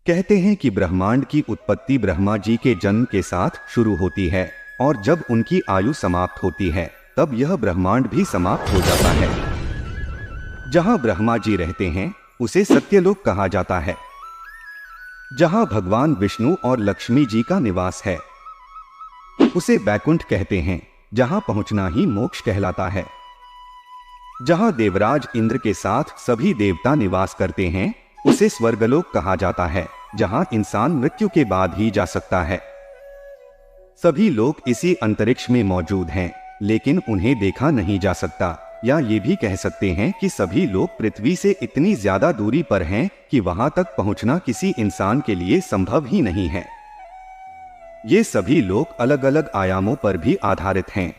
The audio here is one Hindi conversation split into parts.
कहते हैं कि ब्रह्मांड की उत्पत्ति ब्रह्मा जी के जन्म के साथ शुरू होती है और जब उनकी आयु समाप्त होती है तब यह ब्रह्मांड भी समाप्त हो जाता है। जहां ब्रह्मा जी रहते हैं उसे सत्यलोक कहा जाता है। जहां भगवान विष्णु और लक्ष्मी जी का निवास है उसे बैकुंठ कहते हैं, जहां पहुंचना ही मोक्ष कहलाता है। जहां देवराज इंद्र के साथ सभी देवता निवास करते हैं उसे स्वर्गलोक कहा जाता है, जहां इंसान मृत्यु के बाद ही जा सकता है। सभी लोग इसी अंतरिक्ष में मौजूद हैं, लेकिन उन्हें देखा नहीं जा सकता, या ये भी कह सकते हैं कि सभी लोग पृथ्वी से इतनी ज्यादा दूरी पर हैं कि वहां तक पहुंचना किसी इंसान के लिए संभव ही नहीं है। ये सभी लोग अलग अलग आयामों पर भी आधारित हैं।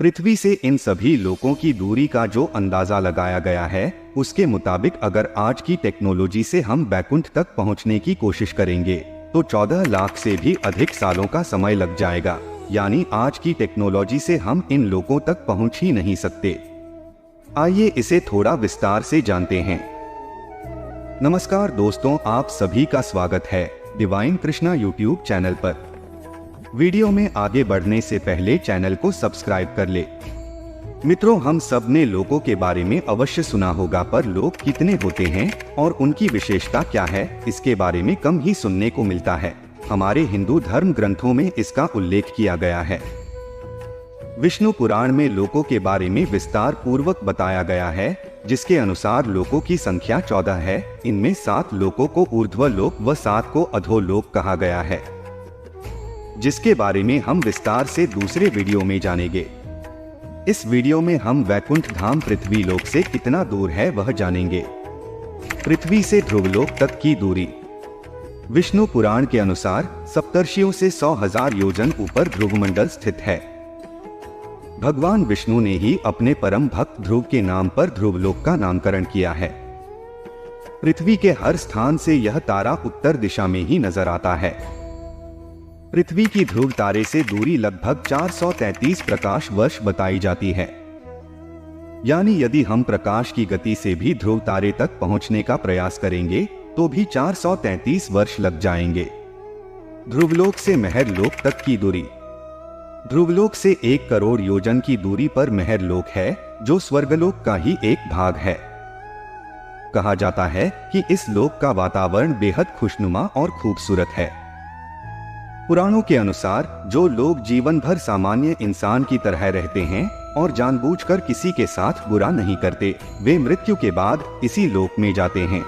पृथ्वी से इन सभी लोगों की दूरी का जो अंदाजा लगाया गया है उसके मुताबिक अगर आज की टेक्नोलॉजी से हम बैकुंठ तक पहुंचने की कोशिश करेंगे तो 14 लाख से भी अधिक सालों का समय लग जाएगा। यानी आज की टेक्नोलॉजी से हम इन लोगों तक पहुंच ही नहीं सकते। आइए इसे थोड़ा विस्तार से जानते हैं। नमस्कार दोस्तों, आप सभी का स्वागत है डिवाइन कृष्णा यूट्यूब चैनल पर। वीडियो में आगे बढ़ने से पहले चैनल को सब्सक्राइब कर ले। मित्रों, हम सब ने लोगों के बारे में अवश्य सुना होगा, पर लोग कितने होते हैं और उनकी विशेषता क्या है इसके बारे में कम ही सुनने को मिलता है। हमारे हिंदू धर्म ग्रंथों में इसका उल्लेख किया गया है। विष्णु पुराण में लोगों के बारे में विस्तार पूर्वक बताया गया है, जिसके अनुसार लोगों की संख्या 14 है। इनमें 7 लोगों को ऊर्ध्वलोक व 7 को अधोलोक कहा गया है, जिसके बारे में हम विस्तार से दूसरे वीडियो में जानेंगे। इस वीडियो में हम वैकुंठ धाम पृथ्वी लोक से कितना दूर है वह जानेंगे। पृथ्वी से ध्रुवलोक तक की दूरी। विष्णु पुराण के अनुसार सप्तर्षियों से 100,000 योजन ऊपर ध्रुवमंडल स्थित है। भगवान विष्णु ने ही अपने परम भक्त ध्रुव के नाम पर ध्रुवलोक का नामकरण किया है। पृथ्वी के हर स्थान से यह तारा उत्तर दिशा में ही नजर आता है। पृथ्वी की ध्रुव तारे से दूरी लगभग 433 प्रकाश वर्ष बताई जाती है। यानी यदि हम प्रकाश की गति से भी ध्रुव तारे तक पहुंचने का प्रयास करेंगे तो भी 433 वर्ष लग जाएंगे। ध्रुवलोक से महरलोक तक की दूरी। ध्रुवलोक से 1 करोड़ योजन की दूरी पर महरलोक है, जो स्वर्गलोक का ही एक भाग है। कहा जाता है कि इस लोक का वातावरण बेहद खुशनुमा और खूबसूरत है। पुराणों के अनुसार जो लोग जीवन भर सामान्य इंसान की तरह रहते हैं और जानबूझकर किसी के साथ बुरा नहीं करते, वे मृत्यु के बाद इसी लोक में जाते हैं।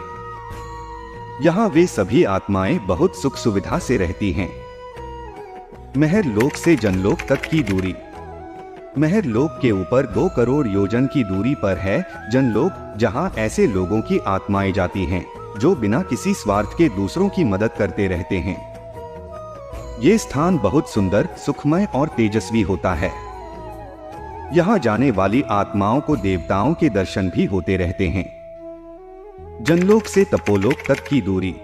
यहाँ वे सभी आत्माएं बहुत सुख सुविधा से रहती हैं। महरलोक से जनलोक तक की दूरी। महरलोक के ऊपर 2 करोड़ योजन की दूरी पर है जनलोक, जहाँ ऐसे लोगों की आत्माएं जाती हैं जो बिना किसी स्वार्थ के दूसरों की मदद करते रहते हैं। ये स्थान बहुत सुंदर, सुखमय और तेजस्वी होता है। यहाँ जाने वाली आत्माओं को देवताओं के दर्शन भी होते रहते हैं। जनलोक से तपोलोक तक की दूरी।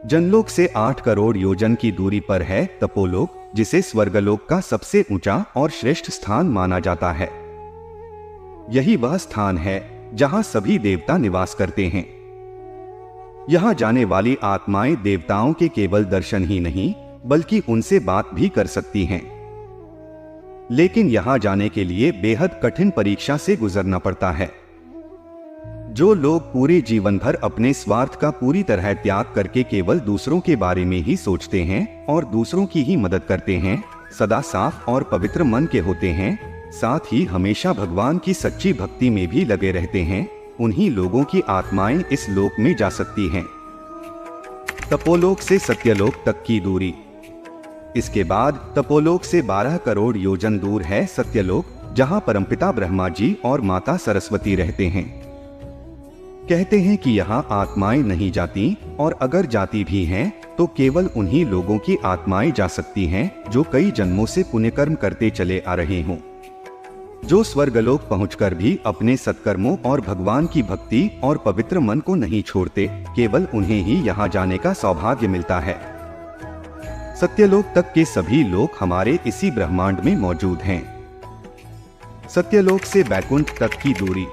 जनलोक से 8 करोड़ योजन की दूरी पर है तपोलोक, जिसे स्वर्गलोक का सबसे ऊंचा और श्रेष्ठ स्थान माना जाता है। यही वह स्थान है जहां सभी देवता निवास करते हैं। यहाँ जाने वाली आत्माएं देवताओं के केवल दर्शन ही नहीं बल्कि उनसे बात भी कर सकती हैं। लेकिन यहाँ जाने के लिए बेहद कठिन परीक्षा से गुजरना पड़ता है। जो लोग पूरे जीवन भर अपने स्वार्थ का पूरी तरह त्याग करके केवल दूसरों के बारे में ही सोचते हैं और दूसरों की ही मदद करते हैं, सदा साफ और पवित्र मन के होते हैं, साथ ही हमेशा भगवान की सच्ची भक्ति में भी लगे रहते हैं, उन्हीं लोगों की आत्माएं इस लोक में जा सकती हैं। तपोलोक से सत्यलोक तक की दूरी। इसके बाद तपोलोक से 12 करोड़ योजन दूर है सत्यलोक, जहां परमपिता ब्रह्मा जी और माता सरस्वती रहते हैं। कहते हैं कि यहाँ आत्माएं नहीं जाती, और अगर जाती भी हैं तो केवल उन्हीं लोगों की आत्माएं जा सकती हैं जो कई जन्मों से पुण्यकर्म करते चले आ रहे हों। जो स्वर्गलोक पहुंचकर भी अपने सत्कर्मों और भगवान की भक्ति और पवित्र मन को नहीं छोड़ते, केवल उन्हें ही यहाँ जाने का सौभाग्य मिलता है। सत्यलोक तक के सभी लोक हमारे इसी ब्रह्मांड में मौजूद हैं। सत्यलोक से बैकुंठ तक की दूरी।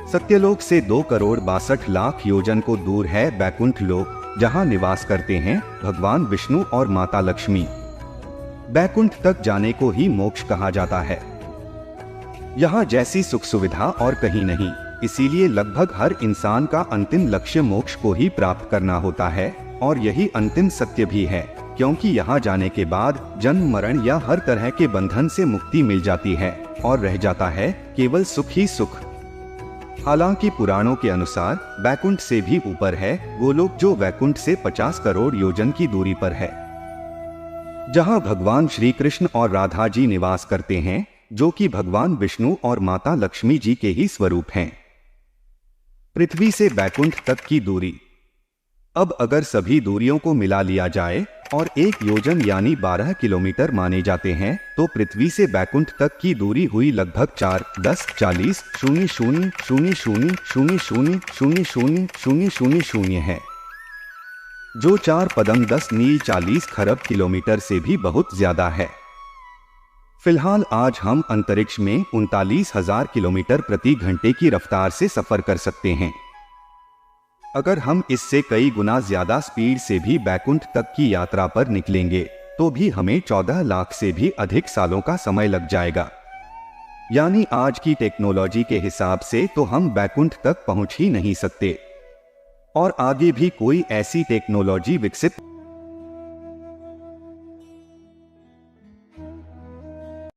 सत्यलोक से 2,62,00,000 योजन को दूर है बैकुंठ लोक, जहां निवास करते हैं भगवान विष्णु और माता लक्ष्मी। बैकुंठ तक जाने को ही मोक्ष कहा जाता है। यहाँ जैसी सुख सुविधा और कहीं नहीं, इसीलिए लगभग हर इंसान का अंतिम लक्ष्य मोक्ष को ही प्राप्त करना होता है, और यही अंतिम सत्य भी है, क्योंकि यहाँ जाने के बाद जन्म मरण या हर तरह के बंधन से मुक्ति मिल जाती है और रह जाता है केवल सुख ही सुख। हालांकि पुराणों के अनुसार बैकुंठ से भी ऊपर है गोलोक, जो वैकुंठ से 50 करोड़ योजन की दूरी पर है, जहां भगवान श्री कृष्ण और राधा जी निवास करते हैं, जो कि भगवान विष्णु और माता लक्ष्मी जी के ही स्वरूप हैं। पृथ्वी से बैकुंठ तक की दूरी। अब अगर सभी दूरियों को मिला लिया जाए और 1 योजन यानी 12 किलोमीटर माने जाते हैं, तो पृथ्वी से बैकुंठ तक की दूरी हुई लगभग 4, 10, 40, 0, 0, 0, 0, 0, 0, 0, 0, 0, 0 है, जो 4 पदम 10 मील 40 खरब किलोमीटर से भी बहुत ज्यादा है। फिलहाल आज हम अंतरिक्ष में 39,000 किलोमीटर प्रति घंटे की रफ्तार से सफर कर सकते हैं। अगर हम इससे कई गुना ज्यादा स्पीड से भी बैकुंठ तक की यात्रा पर निकलेंगे, तो भी हमें 14 लाख से भी अधिक सालों का समय लग जाएगा। यानी आज की टेक्नोलॉजी के हिसाब से तो हम बैकुंठ तक पहुंच ही नहीं सकते, और आगे भी कोई ऐसी टेक्नोलॉजी विकसित